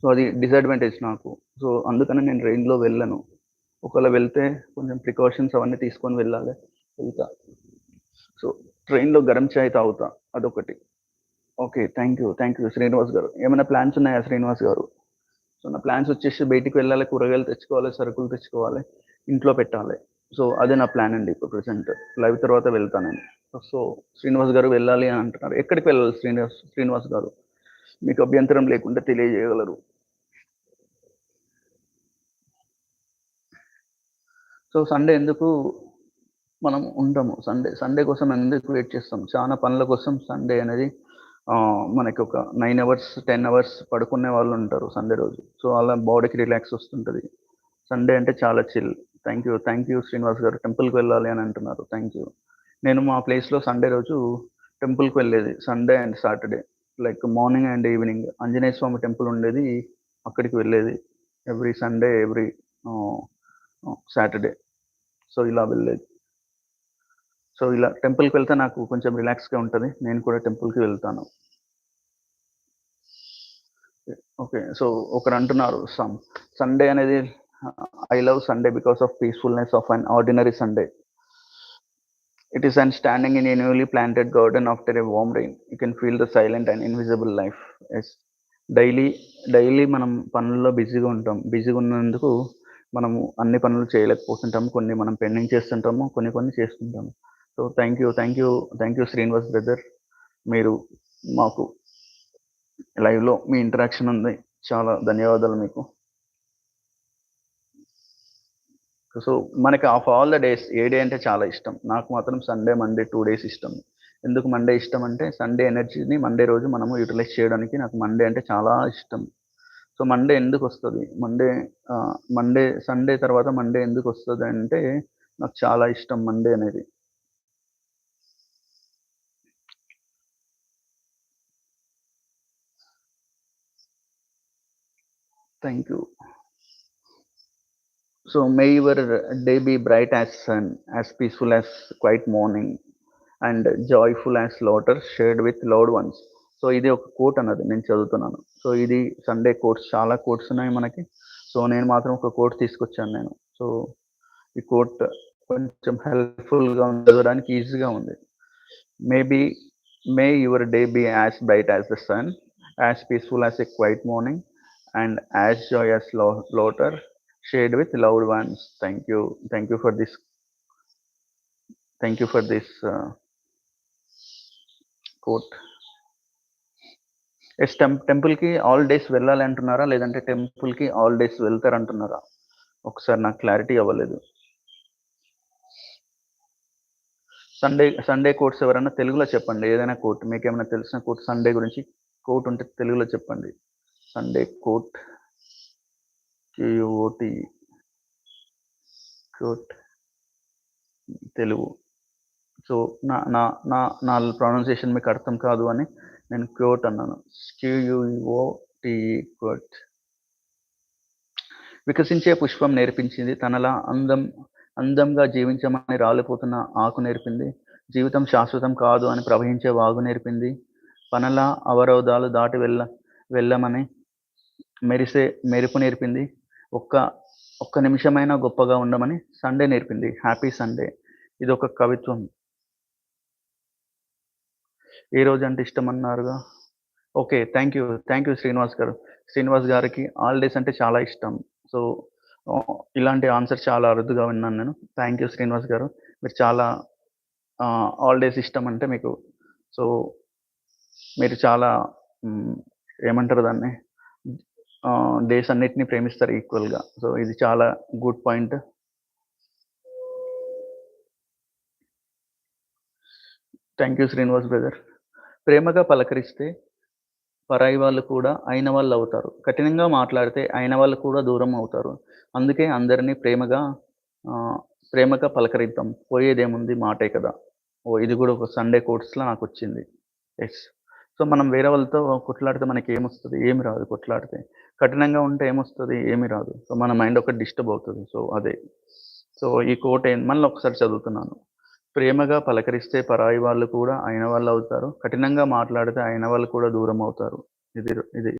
So, అది disadvantage నాకు. So, అందుకని నేను ట్రైన్‌లో వెళ్ళను. ఒకవేళ వెళ్తే కొంచెం ప్రికాషన్స్ అవన్నీ తీసుకొని వెళ్ళాలి. వెళ్తా. సో, ట్రైన్‌లో గరం చాయ్ తాగుతా. అదొకటి. ఓకే. థాంక్ యూ శ్రీనివాస్ గారు. ఏమైనా ప్లాన్స్ ఉన్నాయా శ్రీనివాస్ గారు? సో, నా ప్లాన్స్ వచ్చేసి బయటికి వెళ్ళాలి, కూరగాయలు తెచ్చుకోవాలి, సరుకులు తెచ్చుకోవాలి, ఇంట్లో పెట్టాలి. సో, అదే నా ప్లాన్ అండి ఇప్పుడు ప్రెజెంట్. లైవ్ తర్వాత వెళ్తా నేను. సో, శ్రీనివాస్ గారు వెళ్ళాలి అని అంటున్నారు. ఎక్కడికి వెళ్ళాలి శ్రీనివాస్ గారు? మీకు అభ్యంతరం లేకుంటే తెలియజేయగలరు. సో, సండే ఎందుకు మనం ఉంటాము. సండే కోసం ఎందుకు వెయిట్ చేస్తాం? చాలా పనుల కోసం సండే అనేది మనకి ఒక 9 అవర్స్, 10 అవర్స్ పడుకునే వాళ్ళు ఉంటారు సండే రోజు. సో, అలా బాడీకి రిలాక్స్ వస్తుంటది. సండే అంటే చాలా చిల్. థాంక్ యూ శ్రీనివాస్ గారు. టెంపుల్‌కి వెళ్ళాలి అని అంటున్నారు. Thank you. నేను మా ప్లేస్‌లో సండే రోజు టెంపుల్‌కి వెళ్ళేది. Sunday and Saturday. Like morning and evening Anjaneya Swami temple ఉండేది. అక్కడికి వెళ్ళేది. Every Sunday, every ah, Saturday. So, ఇలా వెళ్ళేది. సో, ఇలా టెంపుల్‌కి వెళ్తే నాకు కొంచెం రిలాక్స్‌గా ఉంటది. నేను కూడా టెంపుల్‌కి వెళ్తాను. ఓకే. సో, ఒకరంటున్నారు సండే అనేది I love Sunday because of peacefulness of an ordinary Sunday. It is an standing in a newly planted garden after a warm rain. You can feel the silent and invisible life. Yes. Daily, daily మనం పనుల్లో బిజీగా ఉంటాం. బిజీగా ఉన్నందుకు మనము అన్ని పనులు చేయలేకపోతుంటాము. కొన్ని మనం పెండింగ్ చేస్తుంటాము. కొన్ని కొన్ని చేస్తుంటాము. So, thank you Srinivas brother. మీరు మాకు లైవ్‌లో మీ ఇంటరాక్షన్ ఉంది. చాలా ధన్యవాదాలు మీకు. సో, మనకి of all the days A day అంటే చాలా ఇష్టం. నాకు మాత్రం సండే, మండే 2 డేస్ ఇష్టం. ఎందుకు మండే ఇష్టం అంటే సండే ఎనర్జీని మండే రోజు మనము యుటిలైజ్ చేయడానికి నాకు మండే అంటే చాలా ఇష్టం. సో, మండే ఎందుకొస్తది? సండే తర్వాత మండే ఎందుకొస్తదంటే నాకు చాలా ఇష్టం మండే అనేది. Thank you. So may your day be bright as sun, as peaceful as quiet morning, and joyful as laughter shared with loved ones. So ఇది ఒక కోట్ అన్నది నేను చదువుతున్నాను. సో ఇది సండే కోట్స్ చాలా కోట్స్ ఉన్నాయి మనకి. సో నేను మాత్రం ఒక కోట్ తీసుకొచ్చాను నేను. సో ఈ కోట్ కొంచెం హెల్ప్‌ఫుల్‌గా ఉంది. చదవడానికి ఈజీగా ఉంది. Maybe may your day be as bright as the sun, as peaceful as a quiet morning, and as joy as laughter shared with loved ones. Thank you for this. Thank you for this quote. Yes టెంపుల్‌కి all days వెళ్ళాలి అంటున్నారా? లేదంటే టెంపుల్‌కి all days వెళ్తారంటున్నారా? ఒకసారి నాకు clarity అవ్వలేదు. Sunday quotes ఎవరైనా తెలుగులో చెప్పండి. ఏదైనా కోట్ మీకేమైనా తెలిసిన కోట్ సండే గురించి కోట్ ఉంటే తెలుగులో చెప్పండి. Sunday quote QOT quote Telugu. So నా నా నా నా ప్రొనౌన్సియేషన్ మీకు అర్థం కాదు అని నేను క్యోట్ అన్నాను. క్యూయుఓటీఈ కోట్. వికసించే పుష్పం నేర్పించింది తనలా అందంగా జీవించమని రాలిపోతున్న ఆకు నేర్పింది. జీవితం శాశ్వతం కాదు అని ప్రవహించే వాగు నేర్పింది. పనలా అవరోధాలు దాటి వెళ్ళమని మెరిసే మెరుపు నేర్పింది. ఒక్క ఒక్క నిమిషమైనా గొప్పగా ఉండమని సండే నేర్పింది. Happy Sunday. ఇదొక కవిత్వం. ఏ రోజంటే ఇష్టమన్నారుగా? ఓకే. థాంక్ యూ శ్రీనివాస్ గారు. శ్రీనివాస్ గారికి హాలిడేస్ అంటే చాలా ఇష్టం. సో, ఇలాంటి ఆన్సర్ చాలా అరుదుగా విన్నాను నేను. థాంక్ యూ శ్రీనివాస్ గారు. మీరు చాలా హాలిడేస్ ఇష్టం అంటే మీకు సో, మీరు చాలా హ్మ్, ఏమంటారు దాన్ని? డేస్ అన్నిటిని ప్రేమిస్తారు ఈక్వల్‌గా. సో, ఇది చాలా good point. Thank you Srinivas brother. ప్రేమగా పలకరిస్తే పరాయి వాళ్ళు కూడా అయిన వాళ్ళవుతారు. కఠినంగా మాట్లాడితే అయిన వాళ్ళు కూడా దూరం అవుతారు. అందుకే అందరిని ఆహ్, ప్రేమగా పలకరిద్దాం. పోయేదేముంది మాటే కదా! ఓహ్! ఇది గూడా ఒక సండే కోట్స్‌లో నాకొచ్చింది. యెస్. సో, మనం వేరే వాళ్ళతో కొట్లాడితే మనకేమొస్తది? ఏమి రాదు కొట్లాడితే. కఠినంగా ఉంటే ఏమొస్తది? ఏమి రాదు. సో, మన మైండ్ ఒకటి డిస్టర్బ్ అవుతది. సో, అదే. సో, ఈ కోట్ మళ్ళొకసారి చదువుతున్నాను. ప్రేమగా పలకరిస్తే పరాయి వాళ్ళు కూడా అయిన వాళ్ళవుతారు. కఠినంగా మాట్లాడితే అయిన వాళ్ళు కూడా దూరమవుతారు. ఇది ఇది